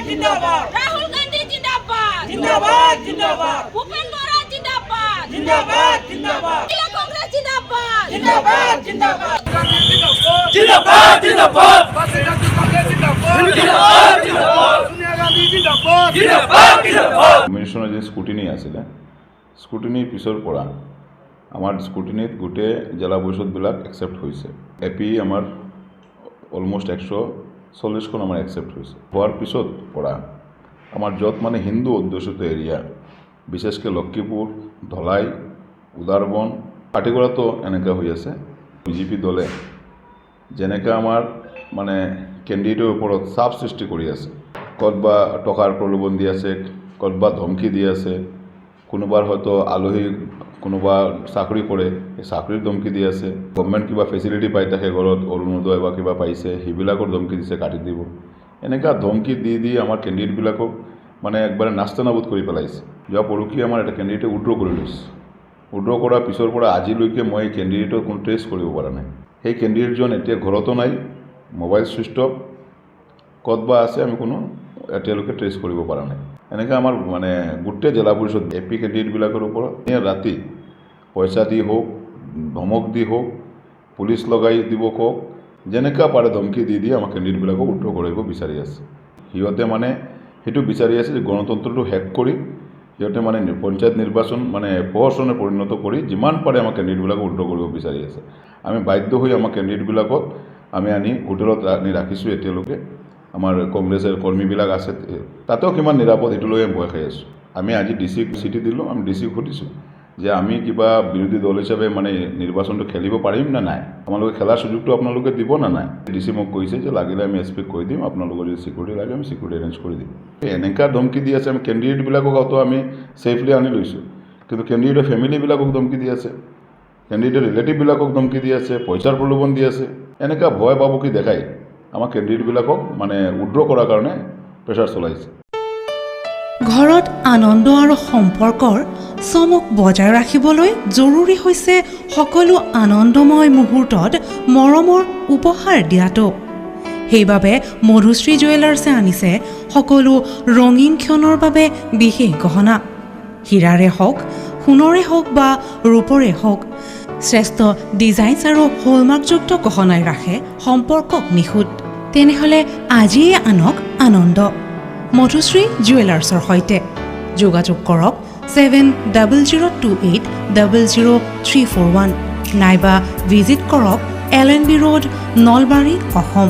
जिंदाबाद राहुल गांधी जिंदाबाद जिंदाबाद जिंदाबाद भूपेंद्र बरा जिंदाबाद जिंदाबाद जिंदाबाद महिला कांग्रेस जिंदाबाद जिंदाबाद जिंदाबाद जिंदाबाद जिंदाबाद কমিশনৰ যে স্কুটিনি আছিলে স্কুটিনিৰ পিছৰ পৰা আমাৰ স্কুটিনিত গোটেই জিলা পৰিষদবিলাক একচেপ্ট হৈছে এপি আমাৰ অলমোষ্ট 140খন আমাৰ একচেপ্ট হৈছে হোৱাৰ পিছত পৰা আমাৰ য'ত মানে হিন্দু অধ্যুষিত এৰিয়া বিশেষকৈ লক্ষীপুৰ ধলাই উদাৰবন পাটিগড়াতো এনেকৈ হৈ আছে বিজেপি দলে যেনেকৈ আমাৰ মানে কেণ্ডিডেটৰ ওপৰত চাপ সৃষ্টি কৰি আছে ক'তবা টকাৰ প্ৰলোভন দি আছে ক'তবা ধমকি দি আছে কোনোবাৰ হয়তো আলহী কোনোবা চাকৰি কৰে এই চাকৰিৰ ধমকি দি আছে গভৰ্ণমেণ্ট কিবা ফেচিলিটি পাই থাকে ঘৰত অৰুণোদয় বা কিবা পাইছে সেইবিলাকৰ ধমকি দিছে কাটি দিব এনেকুৱা ধমকি দি আমাৰ কেণ্ডিডেটবিলাকক মানে একবাৰে নাস্তানাবুদ কৰি পেলাইছে যোৱা পৰহি আমাৰ এটা কেণ্ডিডেটে উইড্ৰ কৰি লৈছে উইড্ৰ কৰাৰ পিছৰ পৰা আজিলৈকে মই কেণ্ডিডেটক কোনো ট্ৰেছ কৰিব পৰা নাই সেই কেণ্ডিডেটজন এতিয়া ঘৰতো নাই মোবাইল ছুইচ অফ ক'তবা আছে আমি কোনো এতিয়ালৈকে ট্ৰেছ কৰিব পৰা নাই এনেকৈ আমাৰ মানে গোটেই জিলা পৰিষদ এপি কেণ্ডিডেটবিলাকৰ ওপৰত ৰাতি পইচা দি হওক ধমক দি হওক পুলিচ লগাই দিব কওক যেনেকুৱা পাৰে ধমকি দি আমাৰ কেণ্ডিডেটবিলাকক উইড্ৰ কৰিব বিচাৰি আছে সিহঁতে মানে সেইটো বিচাৰি আছে যে গণতন্ত্ৰটো হেক কৰি সিহঁতে মানে পঞ্চায়ত নিৰ্বাচন মানে প্ৰহসনে পৰিণত কৰি যিমান পাৰে আমাৰ কেণ্ডিডেটবিলাকক উইড্ৰ কৰিব বিচাৰি আছে আমি বাধ্য হৈ আমাৰ কেণ্ডিডেটবিলাকক আমি আনি হোটেলত আনি ৰাখিছোঁ এতিয়ালৈকে আমাৰ কংগ্ৰেছৰ কৰ্মীবিলাক আছে তাতেও কিমান নিৰাপদ সেইটো লৈ আমি ভয় খাই আছোঁ আমি আজি ডিচিক চিঠি দিলোঁ আমি ডিচিক সুধিছোঁ যে আমি কিবা বিৰোধী দল হিচাপে মানে নিৰ্বাচনটো খেলিব পাৰিম না নাই আপোনালোকে খেলাৰ সুযোগটো আপোনালোকে দিব না নাই ডিচি মোক কৈছে যে লাগিলে আমি এছপিক কৈ দিম আপোনালোকৰ যদি চিকিউৰিটি লাগে আমি চিকিউৰিটি এৰেঞ্জ কৰি দিম এনেকুৱা ধমকি দি আছে আমি কেণ্ডিডেটবিলাকক হয়তো আমি ছেফলি আনি লৈছোঁ কিন্তু কেণ্ডিডেটৰ ফেমিলিবিলাকক ধমকি দি আছে কেণ্ডিডেটৰ ৰিলেটিভবিলাকক ধমকি দি আছে পইচাৰ প্ৰলোভন দি আছে এনেকুৱা ভয় বাবুকি দেখাই আমাৰ কেণ্ডিডেটবিলাকক মানে উইড্ৰ কৰাৰ কাৰণে প্ৰেছাৰ চলাইছে ঘৰত আনন্দ আৰু সম্পৰ্কৰ চমক বজাই ৰাখিবলৈ জৰুৰী হৈছে সকলো আনন্দময় মুহূৰ্তত মৰমৰ উপহাৰ দিয়াটো সেইবাবে মধুশ্ৰী জুৱেলাৰ্ছে আনিছে সকলো ৰঙীন ক্ষণৰ বাবে বিশেষ গহনা হীৰাৰে হওক সোণৰে হওক বা ৰূপৰে হওক শ্ৰেষ্ঠ ডিজাইনছ আৰু হলমাৰ্কযুক্ত গহনাই ৰাখে সম্পৰ্কক নিখুঁত তেনেহ'লে আজিয়ে আনক আনন্দ মধুশ্ৰী জুৱেলাৰ্ছৰ সৈতে যোগাযোগ কৰক 7028000341 নাইবা ভিজিট কৰক LNB ৰোড নলবাৰী অসম